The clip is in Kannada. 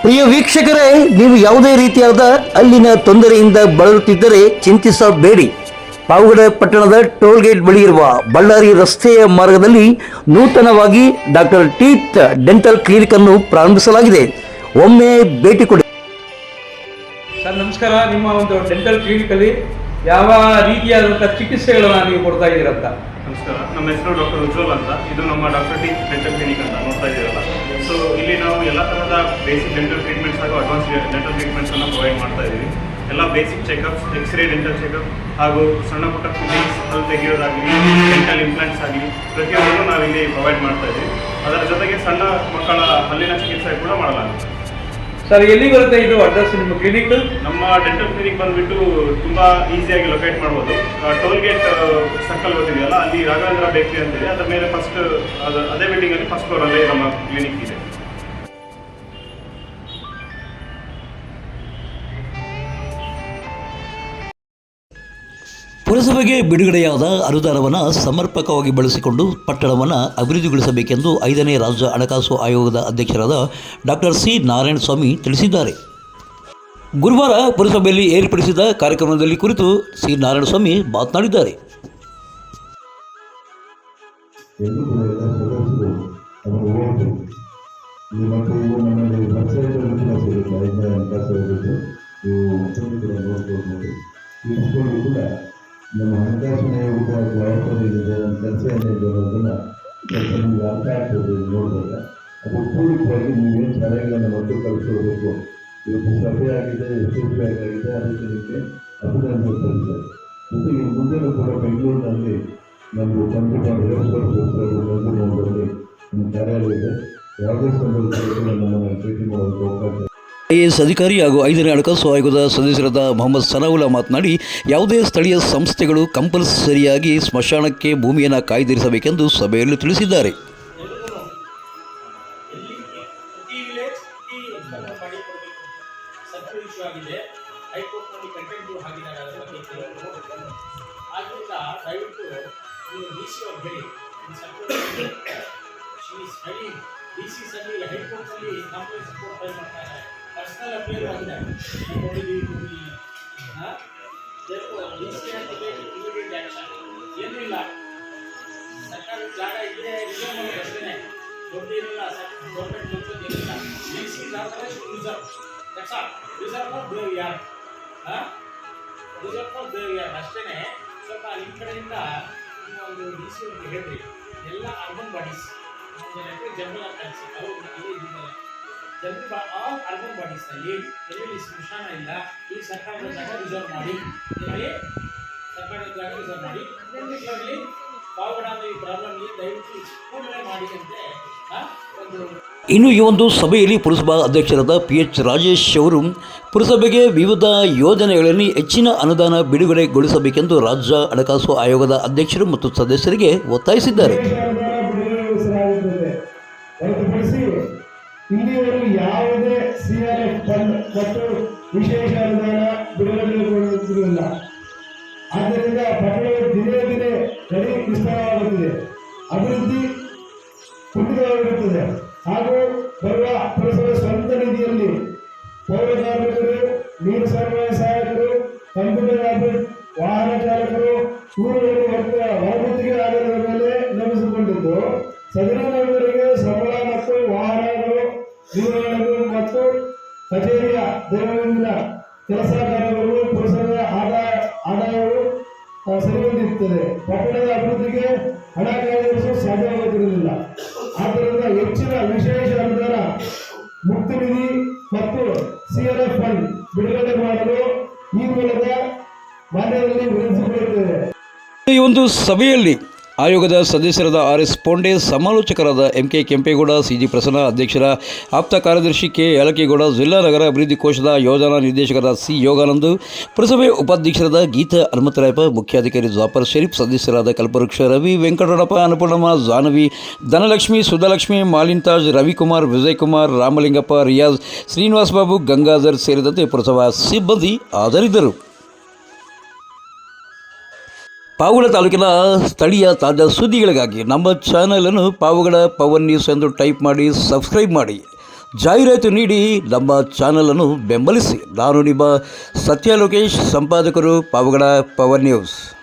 ಪ್ರಿಯ ವೀಕ್ಷಕರೇ, ನೀವು ಯಾವುದೇ ರೀತಿಯಾದ ಅಲ್ಲಿನ ತೊಂದರೆಯಿಂದ ಬಳಲುತ್ತಿದ್ದರೆ ಚಿಂತಿಸಬೇಡಿ. ಪಾವಗಡ ಪಟ್ಟಣದ ಟೋಲ್ ಗೇಟ್ ಬಳಿ ಇರುವ ಬಳ್ಳಾರಿ ರಸ್ತೆಯ ಮಾರ್ಗದಲ್ಲಿ ನೂತನವಾಗಿ ಡಾಕ್ಟರ್ ಟೀತ್ ಡೆಂಟಲ್ ಕ್ಲಿನಿಕ್ ಅನ್ನು ಪ್ರಾರಂಭಿಸಲಾಗಿದೆ. ಒಮ್ಮೆ ಭೇಟಿ ಕೊಡಿ. ಸರ್ ನಮಸ್ಕಾರ. ನಿಮ್ಮ ಒಂದು ಡೆಂಟಲ್ ಕ್ಲಿನಿಕಲ್ಲಿ ಯಾವ ರೀತಿಯಾದಂಥ ಚಿಕಿತ್ಸೆಗಳನ್ನು ನೀವು ಕೊಡ್ತಾ ಇದ್ದೀರಂತ? ನಮಸ್ಕಾರ, ನಮ್ಮ ಹೆಸರು ಡಾಕ್ಟರ್ ಉಜ್ವಲ್ ಅಂತ. ಇದು ನಮ್ಮ ಡಾಕ್ಟರ್ ಟೀತ್ ಡೆಂಟಲ್ ಕ್ಲಿನಿಕ್ ಅಂತ ನೋಡ್ತಾ ಇದ್ದೀರಲ್ಲ. ಸೊ ಇಲ್ಲಿ ನಾವು ಎಲ್ಲ ಥರದ ಬೇಸಿಕ್ ಡೆಂಟಲ್ ಟ್ರೀಟ್ಮೆಂಟ್ಸ್ ಹಾಗೂ ಅಡ್ವಾನ್ಸ್ ಡೆಂಟಲ್ ಟ್ರೀಟ್ಮೆಂಟ್ಸನ್ನು ಪ್ರೊವೈಡ್ ಮಾಡ್ತಾ ಇದ್ದೀವಿ. ಎಲ್ಲ basic checkups, x-ray dental checkup ಹಾಗೂ ಸಣ್ಣ ಪುಟ್ಟ ಫಿಟ್ಟಿಂಗ್ಸ್, ಹಲ್ಲು ತೆಗೆಯೋದಾಗಲಿ, ಡೆಂಟಲ್ ಇಂಪ್ಲಾಂಟ್ಸ್ ಆಗಲಿ ಪ್ರತಿಯೊಂದನ್ನು ನಾವಿಲ್ಲಿ ಪ್ರೊವೈಡ್ ಮಾಡ್ತಾ ಇದ್ದೀವಿ. ಅದರ ಜೊತೆಗೆ ಸಣ್ಣ ಮಕ್ಕಳ ಹಲ್ಲಿನ ಚಿಕಿತ್ಸೆ ಕೂಡ ಮಾಡಲಾಗುತ್ತೆ. ಸರ್ ಎಲ್ಲಿ ಬರುತ್ತೆ ಇದು ಅಡ್ರೆಸ್ ನಿಮ್ಮ ಕ್ಲಿನಿಕ್? ನಮ್ಮ ಡೆಂಟಲ್ ಕ್ಲಿನಿಕ್ ಬಂದುಬಿಟ್ಟು ತುಂಬ ಈಸಿಯಾಗಿ ಲೊಕೇಟ್ ಮಾಡ್ಬೋದು. ಟೋಲ್ ಗೇಟ್ ಸರ್ಕಲ್ ಗೊತ್ತಿದೆಯಲ್ಲ, ಅಲ್ಲಿ ರಾಘವೇಂದ್ರ ಬೇಕ್ರಿ ಅಂತಿದೆ. ಅದರ ಮೇಲೆ ಫಸ್ಟ್ ಅದೇ ಬಿಲ್ಡಿಂಗಲ್ಲಿ ಫಸ್ಟ್ ಫ್ಲೋರಲ್ಲೇ ನಮ್ಮ ಕ್ಲಿನಿಕ್ ಇದೆ. ಪುರಸಭೆಗೆ ಬಿಡುಗಡೆಯಾದ ಅನುದಾನವನ್ನು ಸಮರ್ಪಕವಾಗಿ ಬಳಸಿಕೊಂಡು ಪಟ್ಟಣವನ್ನು ಅಭಿವೃದ್ಧಿಗೊಳಿಸಬೇಕೆಂದು 5ನೇ ರಾಜ್ಯ ಹಣಕಾಸು ಆಯೋಗದ ಅಧ್ಯಕ್ಷರಾದ ಡಾಕ್ಟರ್ ಸಿ ನಾರಾಯಣಸ್ವಾಮಿ ತಿಳಿಸಿದ್ದಾರೆ. ಗುರುವಾರ ಪುರಸಭೆಯಲ್ಲಿ ಏರ್ಪಡಿಸಿದ ಕಾರ್ಯಕ್ರಮದಲ್ಲಿ ಕುರಿತು ಸಿ ನಾರಾಯಣಸ್ವಾಮಿ ಮಾತನಾಡಿದ್ದಾರೆ. ನಮ್ಮ ಹಣಕಾಸಿನ ಜವಾಬ್ದಾರಿಯಿದೆ, ನಮ್ಮ ಕೆಲಸ ಏನಿದೆ ಅನ್ನೋದನ್ನು ಸ್ವಲ್ಪ ನಿಮ್ಗೆ ಅರ್ಥ ಆಗ್ತದೆ ನೋಡಿದಾಗ. ಅದು ಪೂರ್ವಕವಾಗಿ ನೀವೇನು ಶಾಲೆಗಳನ್ನು ಮಕ್ಕಳು ಕಲಿಸ್ಕೊಳ್ಬೇಕು, ಇವತ್ತು ಸಭೆ ಆಗಿದೆ, ಯಶಸ್ವಿಯಾಗಿದೆ, ಅದಕ್ಕೆ ನಿಮಗೆ ಅಭಿನಂದನೆ ಸಲ್ಲಿಸಿದೆ. ಜೊತೆಗೆ ಮುಂದೆನೂ ಕೂಡ ಬೆಂಗಳೂರಿನಲ್ಲಿ ನಮ್ಮದು ಕಂಪ್ಯೂಟರ್ ನಂಬರಲ್ಲಿ ನಮ್ಮ ಕಾರ್ಯಾಲಯ ಇದೆ. ಯಾವುದೇ ಸಂದರ್ಭದಲ್ಲಿ ನಮ್ಮನ್ನು ಭೇಟಿ ಮಾಡೋದಕ್ಕೆ ಅವಕಾಶ. ಐಎಎಸ್ ಅಧಿಕಾರಿ ಹಾಗೂ 5ನೇ ಹಣಕಾಸು ಆಯೋಗದ ಸದಸ್ಯರಾದ ಮೊಹಮ್ಮದ್ ಸನಾವುಲ್ಲಾ ಮಾತನಾಡಿ, ಯಾವುದೇ ಸ್ಥಳೀಯ ಸಂಸ್ಥೆಗಳು ಕಂಪಲ್ಸರಿಯಾಗಿ ಸ್ಮಶಾನಕ್ಕೆ ಭೂಮಿಯನ್ನು ಕಾಯ್ದಿರಿಸಬೇಕೆಂದು ಸಭೆಯಲ್ಲಿ ತಿಳಿಸಿದ್ದಾರೆ. पर्सनल अपील आಗಿದೆ ಇಮಿಡಿಯೇಟ್ ಆಕ್ಷನ್ ಏನಿಲ್ಲ. ಸರ್ಕಾರ ಜಾಗ ಇದೆ, ರಿಸರ್ವ್ ಮಾಡಿ ಅಷ್ಟೇ, ದೊಡ್ಡೇನಿಲ್ಲ. ಗೌರ್ಮೆಂಟ್ ಗೊತ್ತಿಲ್ಲ. DC reserve that's all. Reserve for ದೇವ್ ಯಾರ್, ರಿಸರ್ವ್ ಫಾರ್ ದೇವ್ ಯಾರ್ ಅಷ್ಟೇ. ಸ್ವಲ್ಪ ನಿಮ್ಮ ಕಡೆಯಿಂದ ಒಂದು ಡಿಸಿ ಅವ್ರಿಗೆ ಹೇಳ್ರಿ, ಎಲ್ಲ ಅರ್ಬನ್ ಬಾಡೀಸ್ ಜನರಲ್ ಕಳಿಸಿ ಅವರು ಇದ್ದಾರೆ. ಆಲ್ ಅರ್ಬನ್ ಬಾಡೀಸ್ ಎಲ್ಲಿ ಸ್ಮಶಾನ ಇಲ್ಲ, ಈ ಸರ್ಕಾರದ ಜಾಗ ರಿಸರ್ವ್ ಮಾಡಿ, ಸರ್ಕಾರದ ಜಾಗ ರಿಸರ್ವ್ ಮಾಡಿ. ಪರ್ಟಿಕ್ಯುಲರ್ಲಿ ಪಾವಗಡಾದ ಈ ಪ್ರಾಬ್ಲಮ್ಗೆ ದಯವಿಟ್ಟು ಕೂಡಲೇ ಮಾಡಿ ಅಂತೆ ಒಂದು. ಇನ್ನು ಈ ಒಂದು ಸಭೆಯಲ್ಲಿ ಪುರಸಭಾ ಅಧ್ಯಕ್ಷರಾದ PH ರಾಜೇಶ್ ಅವರು ಪುರಸಭೆಗೆ ವಿವಿಧ ಯೋಜನೆಗಳಲ್ಲಿ ಹೆಚ್ಚಿನ ಅನುದಾನ ಬಿಡುಗಡೆಗೊಳಿಸಬೇಕೆಂದು ರಾಜ್ಯ ಹಣಕಾಸು ಆಯೋಗದ ಅಧ್ಯಕ್ಷರು ಮತ್ತು ಸದಸ್ಯರಿಗೆ ಒತ್ತಾಯಿಸಿದ್ದಾರೆ. ಇಲ್ಲಿವರೆಗೂ ಯಾವುದೇ CRF ಫಂಡ್ ಮತ್ತು ವಿಶೇಷ ಅನುದಾನ ಬಿಡುಗಡೆಗೊಳ್ಳುತ್ತಿರಲಿಲ್ಲ. ಆದ್ದರಿಂದ ಪಟ್ಟಣವು ದಿನೇ ದಿನೇ ಗಡಿ ವಿಸ್ತಾರವಾಗುತ್ತಿದೆ, ಅಭಿವೃದ್ಧಿ ಕುಂಠಿತವಾಗಿರುತ್ತದೆ. ಹಾಗೂ ಬರುವ ಪುರಸಭೆ ಸ್ವಂತ ನಿಧಿಯಲ್ಲಿ ಪೌರ ಕಾರ್ಮಿಕರು, ನೀರು ಸರಬರಾಜು ಸಹಾಯಕರು, ಕಂಪ್ಯೂಟರ್ ಆಪರೇಟರ್, ವಾಹನ ಚಾಲಕರು ಊರುಗಳಿಗೆ ಹೊರಗುತ್ತಿಗೆ ಆಧಾರದ ಮೇಲೆ ನೇಮಿಸಿಕೊಂಡಿದ್ದು, ಸದನದವರಿಗೆ ಸಂಬಳ ಮತ್ತು ವಾಹನಗಳು ನಿರ್ವಹಣೆಗಳು ಮತ್ತು ಕಚೇರಿಯ ದೈನಂದಿನ ಕೆಲಸ ಕಾರ್ಯಗಳು ಪುರಸಭೆಯ ಆದಾಯವು ಸರಿಹೊಂದಿರುತ್ತದೆ. ಪಟ್ಟಣದ ಅಭಿವೃದ್ಧಿಗೆ ಹಣ ಕಾಯ್ದಿರಿಸಲು ಸಾಧ್ಯವಾಗುತ್ತಿರಲಿಲ್ಲ. ಆದ್ದರಿಂದ ಹೆಚ್ಚಿನ ವಿಶೇಷ ಅನುದಾನ, ಮುಕ್ತ ನಿಧಿ ಮತ್ತು CRF ಫಂಡ್ ಬಿಡುಗಡೆ ಮಾಡಲು ಈ ಮೂಲಕ ಮಾನ್ಯದಲ್ಲಿ ವಿನಂತಿಸಿಕೊಳ್ಳುತ್ತೇವೆ. ಈ ಒಂದು ಸಭೆಯಲ್ಲಿ ಆಯೋಗದ ಸದಸ್ಯರಾದ RS ಪೋಂಡೆ, ಸಮಾಲೋಚಕರಾದ MK Kempegowda, CG Prasanna, ಅಧ್ಯಕ್ಷರ ಆಪ್ತ ಕಾರ್ಯದರ್ಶಿ K ಯಲಕೇಗೌಡ, ಜಿಲ್ಲಾ ನಗರ ಅಭಿವೃದ್ಧಿ ಕೋಶದ ಯೋಜನಾ ನಿರ್ದೇಶಕರಾದ C ಯೋಗಾನಂದ್, ಪುರಸಭೆ ಉಪಾಧ್ಯಕ್ಷರಾದ ಗೀತಾ ಹನುಮಂತರಾಯಪ್ಪ, ಮುಖ್ಯಾಧಿಕಾರಿ ಜಾಫರ್ ಶರೀಫ್, ಸದಸ್ಯರಾದ ಕಲ್ಪವೃಕ್ಷ ರವಿ, ವೆಂಕಟರಮಣಪ್ಪ, ಅನ್ನಪೂರ್ಣಮ್ಮ, ಜಾಹ್ನವಿ, ಧನಲಕ್ಷ್ಮಿ, ಸುಧಾಲಕ್ಷ್ಮಿ, ಮಾಲಿಂತಾಜ್, ರವಿಕುಮಾರ್, ವಿಜಯಕುಮಾರ್, ರಾಮಲಿಂಗಪ್ಪ, ರಿಯಾಜ್, ಶ್ರೀನಿವಾಸ್ ಬಾಬು, ಗಂಗಾಧರ್ ಸೇರಿದಂತೆ ಪುರಸಭಾ ಸಿಬ್ಬಂದಿ ಹಾಜರಿದ್ದರು. ಪಾವಗಡ ತಾಲೂಕಿನ ಸ್ಥಳೀಯ ತಾಜಾ ಸುದ್ದಿಗಳಿಗಾಗಿ ನಮ್ಮ ಚಾನಲನ್ನು ಪಾವಗಡ ಪವನ್ ನ್ಯೂಸ್ ಎಂದು ಟೈಪ್ ಮಾಡಿ ಸಬ್ಸ್ಕ್ರೈಬ್ ಮಾಡಿ. ಜಾಹೀರಾತು ನೀಡಿ ನಮ್ಮ ಚಾನಲನ್ನು ಬೆಂಬಲಿಸಿ. ನಾನು ನಿಮ್ಮ ಸತ್ಯ ಲೋಕೇಶ್, ಸಂಪಾದಕರು ಪಾವಗಡ ಪವರ್ ನ್ಯೂಸ್.